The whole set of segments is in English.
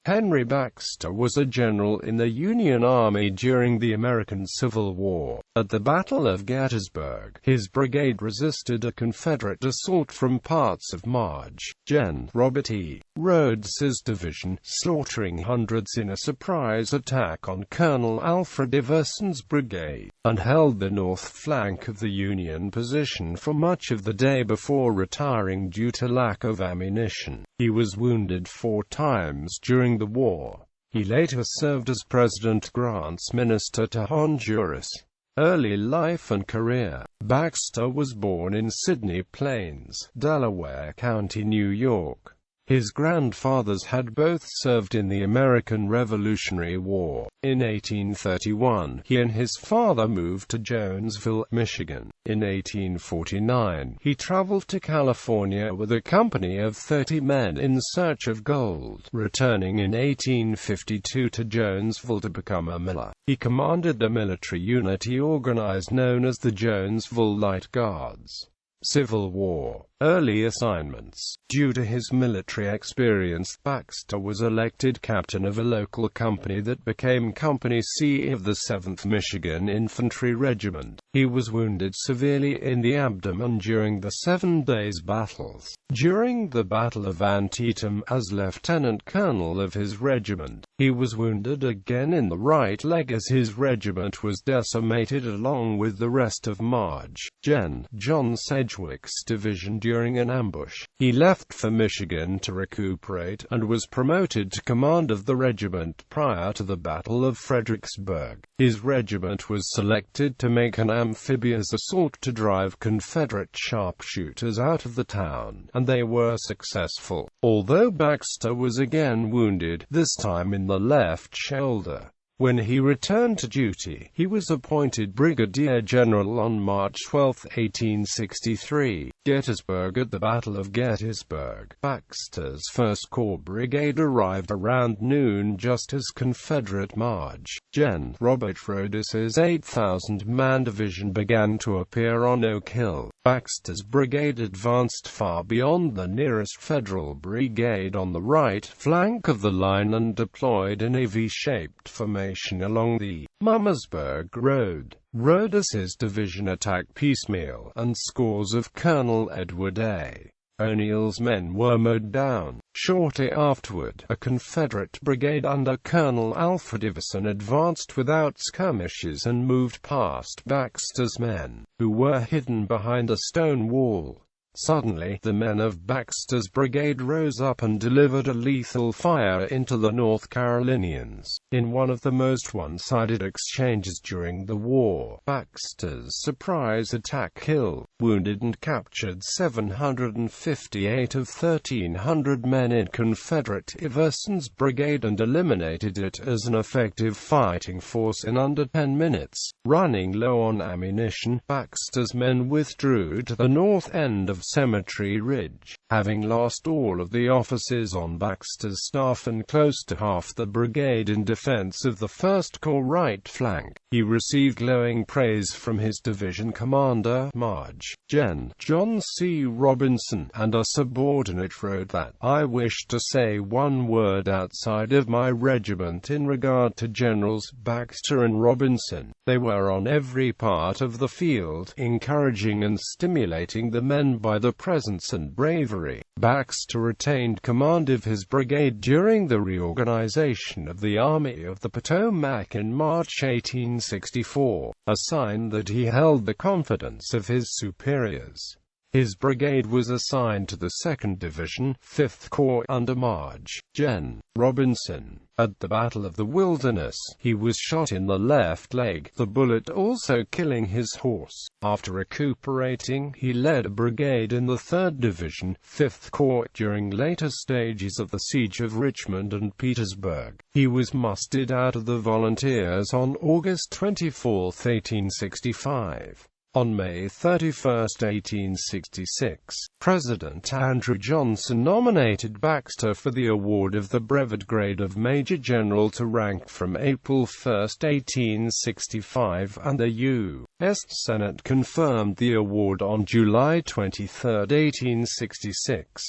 Henry Baxter was a general in the Union Army during the American Civil War. At the Battle of Gettysburg, his brigade resisted a Confederate assault from parts of Maj.Gen.Robert E. Rhodes's division, slaughtering hundreds in a surprise attack on Colonel Alfred Iverson's brigade, and held the north flank of the Union position for much of the day before retiring due to lack of ammunition. He was wounded 4 times during the war. He later served as President Grant's minister to Honduras. Early life and career. Baxter was born in Sydney Plains, Delaware County, New York. His grandfathers had both served in the American Revolutionary War. In 1831, he and his father moved to Jonesville, Michigan. In 1849, he traveled to California with a company of 30 men in search of gold, returning in 1852 to Jonesville to become a miller. He commanded the military unit he organized known as the Jonesville Light Guards. Civil War. Early assignments. Due to his military experience, Baxter was elected captain of a local company that became Company C of the 7th Michigan Infantry Regiment. He was wounded severely in the abdomen during the 7 days battles. During the Battle of Antietam, as lieutenant colonel of his regiment, he was wounded again in the right leg as his regiment was decimated along with the rest of Maj.Gen. John Sedgwick's division during an ambush. He left for Michigan to recuperate, and was promoted to command of the regiment prior to the Battle of Fredericksburg. His regiment was selected to make an amphibious assault to drive Confederate sharpshooters out of the town, and they were successful, although Baxter was again wounded, this time in the left shoulder. When he returned to duty, he was appointed brigadier general on March 12, 1863. Gettysburg. At the Battle of Gettysburg, Baxter's 1st Corps Brigade arrived around noon just as Confederate Maj.Gen.Robert E's 8,000-man division began to appear on Oak Hill. Baxter's brigade advanced far beyond the nearest Federal brigade on the right flank of the line and deployed in a V-shaped formation along the Mummersburg Road. Rhodes's division attacked piecemeal, and scores of Colonel Edward A. O'Neill's men were mowed down. Shortly afterward, a Confederate brigade under Colonel Alfred Iverson advanced without skirmishes and moved past Baxter's men, who were hidden behind a stone wall. Suddenly, the men of Baxter's brigade rose up and delivered a lethal fire into the North Carolinians. In one of the most one-sided exchanges during the war, Baxter's surprise attack killed, wounded and captured 758 of 1,300 men in Confederate Iverson's brigade and eliminated it as an effective fighting force in under 10 minutes. Running low on ammunition, Baxter's men withdrew to the north end of Cemetery Ridge. Having lost all of the officers on Baxter's staff and close to half the brigade in defense of the 1st Corps right flank, he received glowing praise from his division commander, Maj.Gen. John C. Robinson, and a subordinate wrote that, "I wish to say one word outside of my regiment in regard to Generals Baxter and Robinson. They were on every part of the field, encouraging and stimulating the men by the presence and bravery." Baxter retained command of his brigade during the reorganization of the Army of the Potomac in March 1864, a sign that he held the confidence of his superiors. His brigade was assigned to the 2nd Division, 5th Corps under Maj.Gen. Robinson. At the Battle of the Wilderness, he was shot in the left leg, the bullet also killing his horse. After recuperating, he led a brigade in the 3rd Division, 5th Corps, during later stages of the siege of Richmond and Petersburg. He was mustered out of the volunteers on August 24, 1865. On May 31, 1866, President Andrew Johnson nominated Baxter for the award of the brevet grade of Major General to rank from April 1, 1865, and the U.S. Senate confirmed the award on July 23, 1866.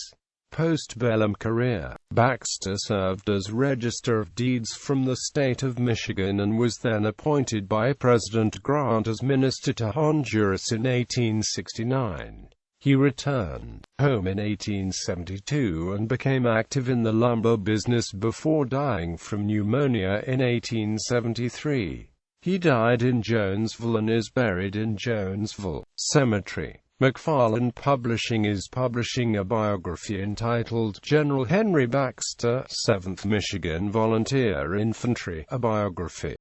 Postbellum Career. Baxter served as Register of Deeds from the state of Michigan and was then appointed by President Grant as Minister to Honduras in 1869. He returned home in 1872 and became active in the lumber business before dying from pneumonia in 1873. He died in Jonesville and is buried in Jonesville Cemetery. McFarland Publishing is publishing a biography entitled General Henry Baxter, 7th Michigan Volunteer Infantry, a biography.